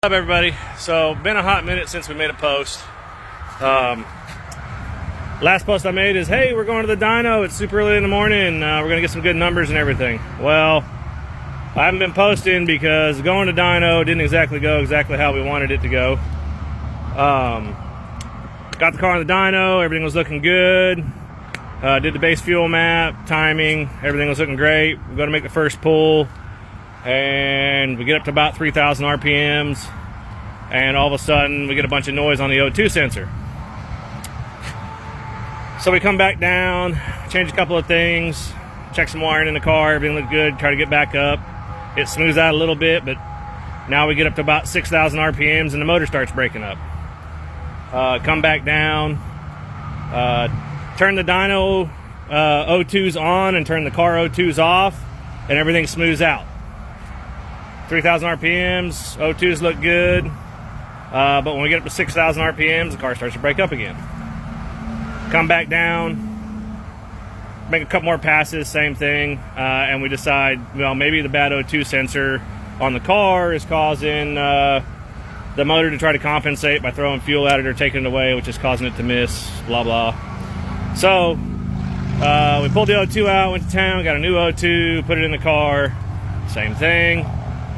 What's up, everybody? So been a hot minute since we made a post. Last post I made is, hey, we're going to the dyno. It's super early in the morning. We're gonna get some good numbers and everything. Well, I haven't been posting because going to dyno didn't exactly go exactly how we wanted it to go. Got the car on the dyno, everything was looking good. Did the base fuel map, timing, everything was looking great. We're gonna make the first pull, and we get up to about 3,000 RPMs, and all of a sudden we get a bunch of noise on the O2 sensor. So we come back down, change a couple of things, check some wiring in the car, everything looked good, try to get back up. It smooths out a little bit, but now we get up to about 6,000 RPMs and the motor starts breaking up. Come back down, turn the dyno O2s on and turn the car O2s off, and everything smooths out. 3,000 RPMs, O2s look good, but when we get up to 6,000 RPMs, the car starts to break up again. Come back down, make a couple more passes, same thing, and we decide, well, maybe the bad O2 sensor on the car is causing the motor to try to compensate by throwing fuel at it or taking it away, which is causing it to miss, blah, blah. So we pulled the O2 out, went to town, got a new O2, put it in the car, same thing.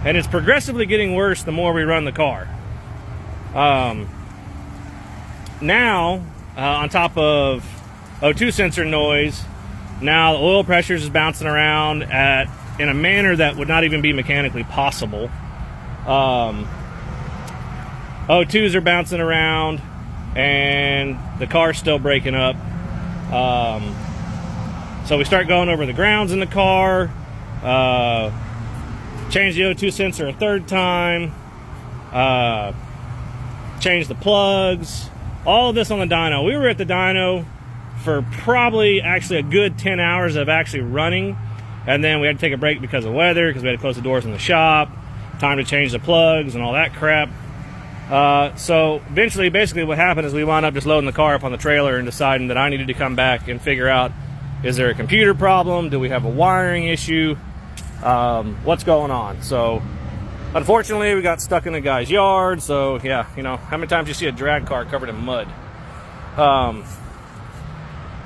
And it's progressively getting worse the more we run the car. Now, on top of O2 sensor noise, now the oil pressures is bouncing around in a manner that would not even be mechanically possible. O2s are bouncing around, and the car's still breaking up. So we start going over the grounds in the car. Change the O2 sensor a third time, change the plugs, all of this on the dyno. We were at the dyno for probably actually a good 10 hours of actually running, and then we had to take a break because of weather, because we had to close the doors in the shop, time to change the plugs and all that crap. So eventually, basically what happened is we wound up just loading the car up on the trailer and deciding that I needed to come back and figure out, is there a computer problem? Do we have a wiring issue? What's going on? So unfortunately we got stuck in a guy's yard. So yeah, you know, how many times you see a drag car covered in mud?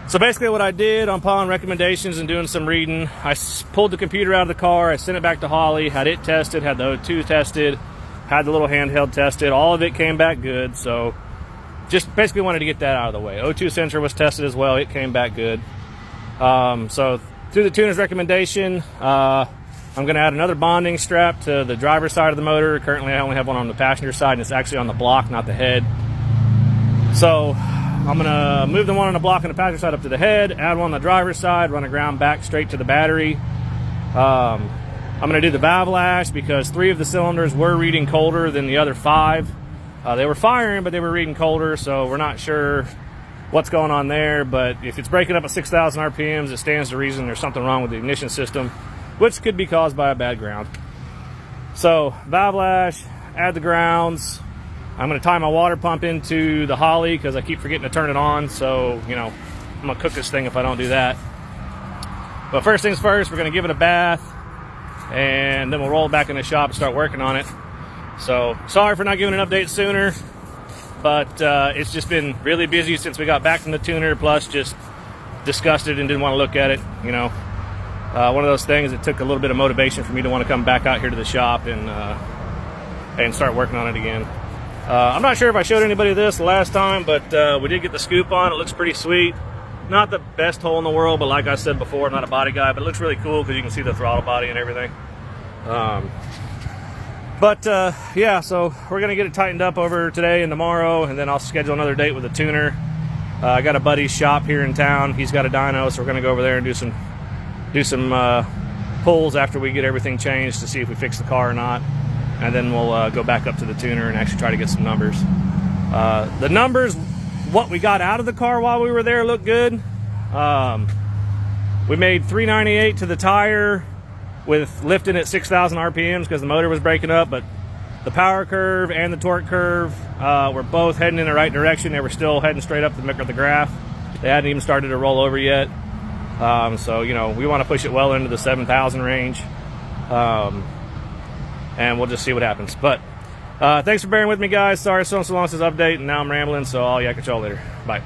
So basically what I did, upon recommendations and doing some reading, I pulled the computer out of the car, I sent it back to Holly, had it tested, had the O2 tested, had the little handheld tested, all of it came back good. So just basically wanted to get that out of the way. O2 sensor was tested as well, it came back good. So through the tuner's recommendation, I'm going to add another bonding strap to the driver's side of the motor. Currently I only have one on the passenger side, and it's actually on the block, not the head. So I'm going to move the one on the block on the passenger side up to the head, add one on the driver's side, run a ground back straight to the battery. I'm going to do the valve lash because 3 of the cylinders were reading colder than the other 5. They were firing, but they were reading colder, so we're not sure what's going on there. But if it's breaking up at 6,000 RPMs, it stands to reason there's something wrong with the ignition system, which could be caused by a bad ground. So valve lash, add the grounds. I'm going to tie my water pump into the Holly because I keep forgetting to turn it on. So, you know, I'm going to cook this thing if I don't do that. But first things first, we're going to give it a bath, and then we'll roll it back in the shop and start working on it. So sorry for not giving an update sooner, but it's just been really busy since we got back from the tuner, plus just disgusted and didn't want to look at it, you know. One of those things, it took a little bit of motivation for me to want to come back out here to the shop and start working on it again. I'm not sure if I showed anybody this the last time, but we did get the scoop on. It looks pretty sweet. Not the best hole in the world, but like I said before, I'm not a body guy, but it looks really cool because you can see the throttle body and everything. Yeah, so we're going to get it tightened up over today and tomorrow, and then I'll schedule another date with the tuner. I got a buddy's shop here in town. He's got a dyno, so we're going to go over there and do some pulls after we get everything changed to see if we fix the car or not, and then we'll go back up to the tuner and actually try to get some numbers. The numbers, what we got out of the car while we were there, looked good. We made 398 to the tire with lifting at 6,000 RPMs because the motor was breaking up, but the power curve and the torque curve were both heading in the right direction. They were still heading straight up the graph. They hadn't even started to roll over yet. So, you know, we want to push it well into the 7,000 range. And we'll just see what happens. But Thanks for bearing with me, guys. Sorry it's so long since update, and now I'm rambling, so I'll yak at y'all later. Bye.